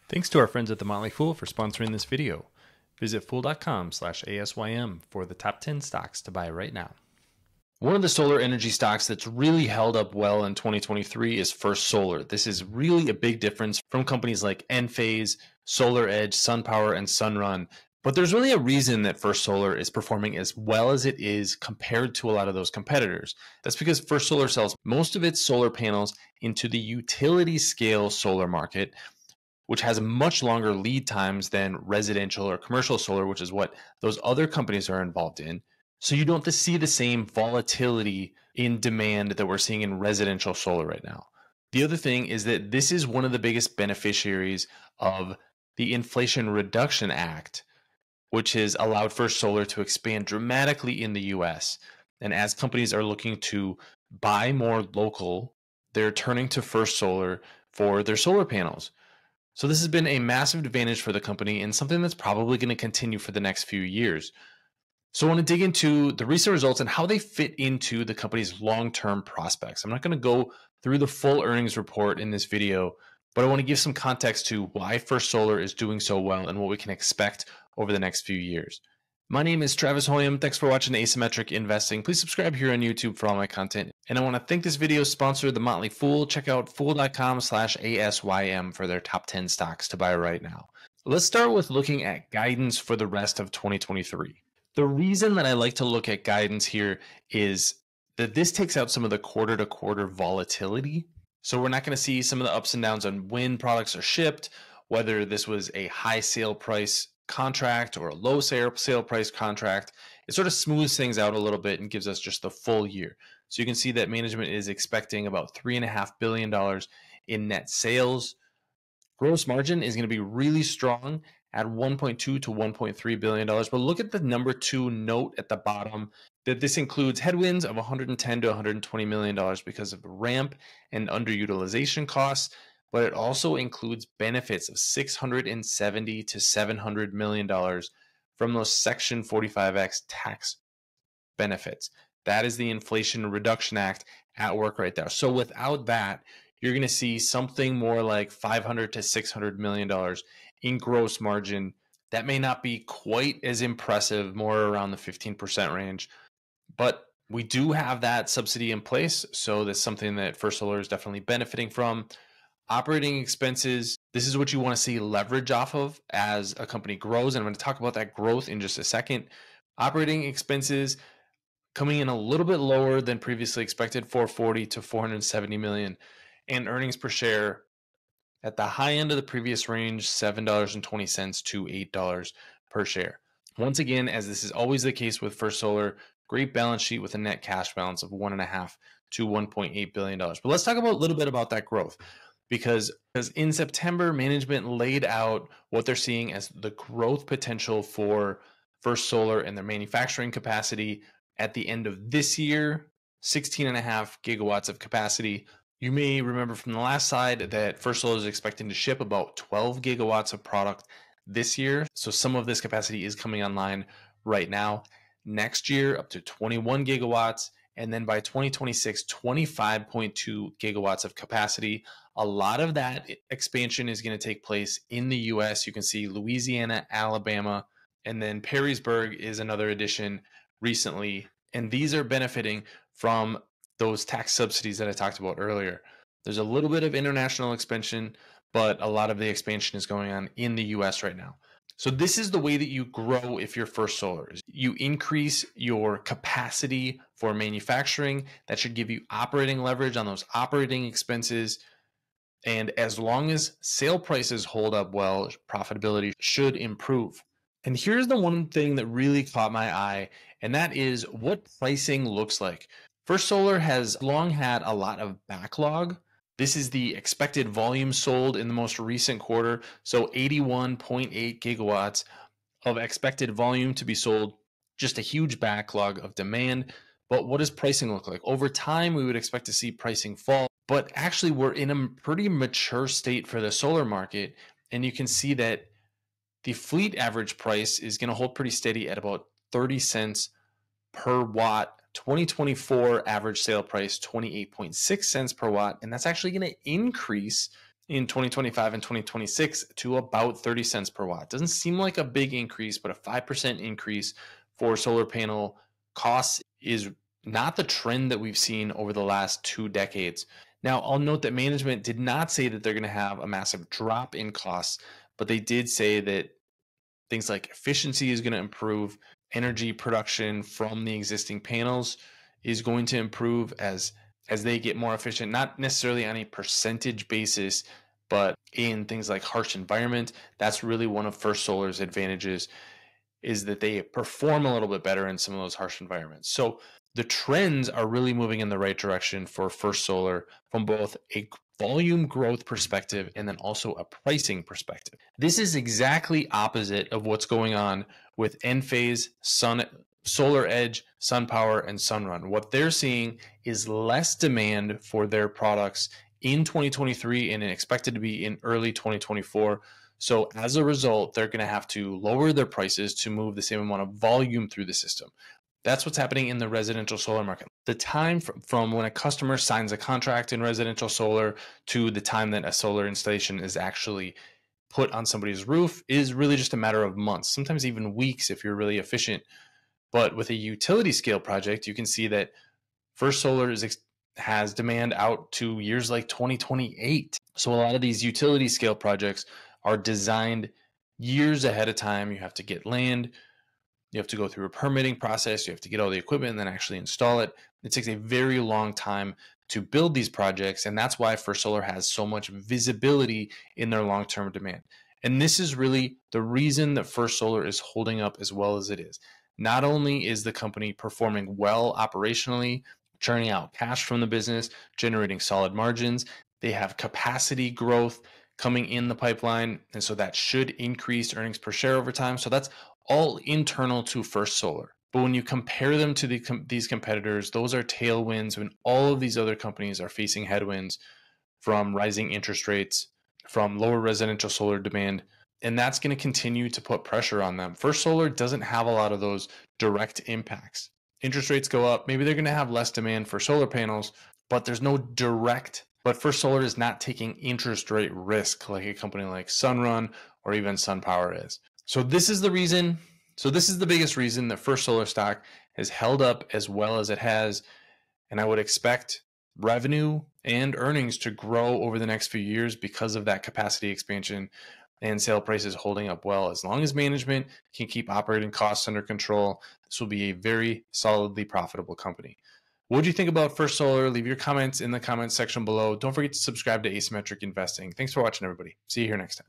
Thanks to our friends at The Motley Fool for sponsoring this video. Visit fool.com/ASYM for the top 10 stocks to buy right now. One of the solar energy stocks that's really held up well in 2023 is First Solar. This is really a big difference from companies like Enphase, SolarEdge, SunPower, and Sunrun. But there's really a reason that First Solar is performing as well as it is compared to a lot of those competitors. That's because First Solar sells most of its solar panels into the utility scale solar market, which has much longer lead times than residential or commercial solar, which is what those other companies are involved in. So you don't have to see the same volatility in demand that we're seeing in residential solar right now. The other thing is that this is one of the biggest beneficiaries of the Inflation Reduction Act, which has allowed First Solar to expand dramatically in the US. And as companies are looking to buy more local, they're turning to First Solar for their solar panels. So this has been a massive advantage for the company and something that's probably going to continue for the next few years. So I want to dig into the recent results and how they fit into the company's long-term prospects. I'm not going to go through the full earnings report in this video, but I want to give some context to why First Solar is doing so well and what we can expect over the next few years. My name is Travis Hoyam. Thanks for watching Asymmetric Investing. Please subscribe here on YouTube for all my content. And I want to thank this video's sponsor, The Motley Fool. Check out fool.com/ASYM for their top 10 stocks to buy right now. Let's start with looking at guidance for the rest of 2023. The reason that I like to look at guidance here is that this takes out some of the quarter-to-quarter volatility. So we're not going to see some of the ups and downs on when products are shipped, whether this was a high sale price contract or a low sale price contract. It sort of smooths things out a little bit and gives us just the full year. So you can see that management is expecting about $3.5 billion in net sales. Gross margin is going to be really strong at $1.2 to $1.3 billion. But look at the number 2 note at the bottom that this includes headwinds of $110 to $120 million because of the ramp and underutilization costs. But it also includes benefits of $670 to $700 million from those Section 45X tax benefits. That is the Inflation Reduction Act at work right there. So without that, you're going to see something more like $500 to $600 million in gross margin. That may not be quite as impressive, more around the 15% range, but we do have that subsidy in place. So that's something that First Solar is definitely benefiting from. Operating expenses, this is what you want to see leverage off of as a company grows. And I'm going to talk about that growth in just a second. Operating expenses coming in a little bit lower than previously expected, 440 to 470 million. And earnings per share at the high end of the previous range, $7.20 to $8 per share. Once again, as this is always the case with First Solar, great balance sheet with a net cash balance of $1.5 to $1.8 billion. But let's talk about a little bit about that growth. Because in September, management laid out what they're seeing as the growth potential for First Solar and their manufacturing capacity at the end of this year, 16.5 gigawatts of capacity. You may remember from the last slide that First Solar is expecting to ship about 12 gigawatts of product this year. So some of this capacity is coming online right now. Next year, up to 21 gigawatts. And then by 2026, 25.2 gigawatts of capacity. A lot of that expansion is going to take place in the US. You can see Louisiana, Alabama, and then Perrysburg is another addition recently. And these are benefiting from those tax subsidies that I talked about earlier. There's a little bit of international expansion, but a lot of the expansion is going on in the US right now. So this is the way that you grow if you're First Solar. You increase your capacity for manufacturing. That should give you operating leverage on those operating expenses. And as long as sale prices hold up well, profitability should improve. And here's the one thing that really caught my eye, and that is what pricing looks like. First Solar has long had a lot of backlog. This is the expected volume sold in the most recent quarter. So 81.8 gigawatts of expected volume to be sold. Just a huge backlog of demand. But what does pricing look like? Over time, we would expect to see pricing fall. But actually, we're in a pretty mature state for the solar market. And you can see that the fleet average price is going to hold pretty steady at about 30 cents per watt. 2024 average sale price, 28.6 cents per watt. And that's actually going to increase in 2025 and 2026 to about 30 cents per watt. Doesn't seem like a big increase, but a 5% increase for solar panel costs is not the trend that we've seen over the last 2 decades. Now, I'll note that management did not say that they're going to have a massive drop in costs, but they did say that things like efficiency is going to improve, energy production from the existing panels is going to improve as they get more efficient, not necessarily on a percentage basis, but in things like harsh environment. That's really one of First Solar's advantages, is that they perform a little bit better in some of those harsh environments. So the trends are really moving in the right direction for First Solar from both a volume growth perspective and then also a pricing perspective. This is exactly opposite of what's going on with Enphase, Solar Edge, SunPower, and Sunrun. What they're seeing is less demand for their products in 2023 and expected to be in early 2024. So as a result, they're going to have to lower their prices to move the same amount of volume through the system. That's what's happening in the residential solar market. The time from when a customer signs a contract in residential solar to the time that a solar installation is actually put on somebody's roof is really just a matter of months, sometimes even weeks if you're really efficient. But with a utility scale project, you can see that First Solar has demand out to years like 2028. So a lot of these utility scale projects are designed years ahead of time. You have to get land, you have to go through a permitting process, you have to get all the equipment and then actually install it. It takes a very long time to build these projects, and that's why First Solar has so much visibility in their long-term demand. And this is really the reason that First Solar is holding up as well as it is. Not only is the company performing well operationally, churning out cash from the business, generating solid margins, they have capacity growth coming in the pipeline, and so that should increase earnings per share over time. So that's all internal to First Solar. But when you compare them to these competitors, those are tailwinds when all of these other companies are facing headwinds from rising interest rates, from lower residential solar demand, and that's going to continue to put pressure on them. First Solar doesn't have a lot of those direct impacts. Interest rates go up, maybe they're going to have less demand for solar panels, but there's no direct. But First Solar is not taking interest rate risk like a company like Sunrun or even SunPower is. So this is the reason. So this is the biggest reason that First Solar stock has held up as well as it has. And I would expect revenue and earnings to grow over the next few years because of that capacity expansion and sale prices holding up well. As long as management can keep operating costs under control, this will be a very solidly profitable company. What do you think about First Solar? Leave your comments in the comments section below. Don't forget to subscribe to Asymmetric Investing. Thanks for watching, everybody. See you here next time.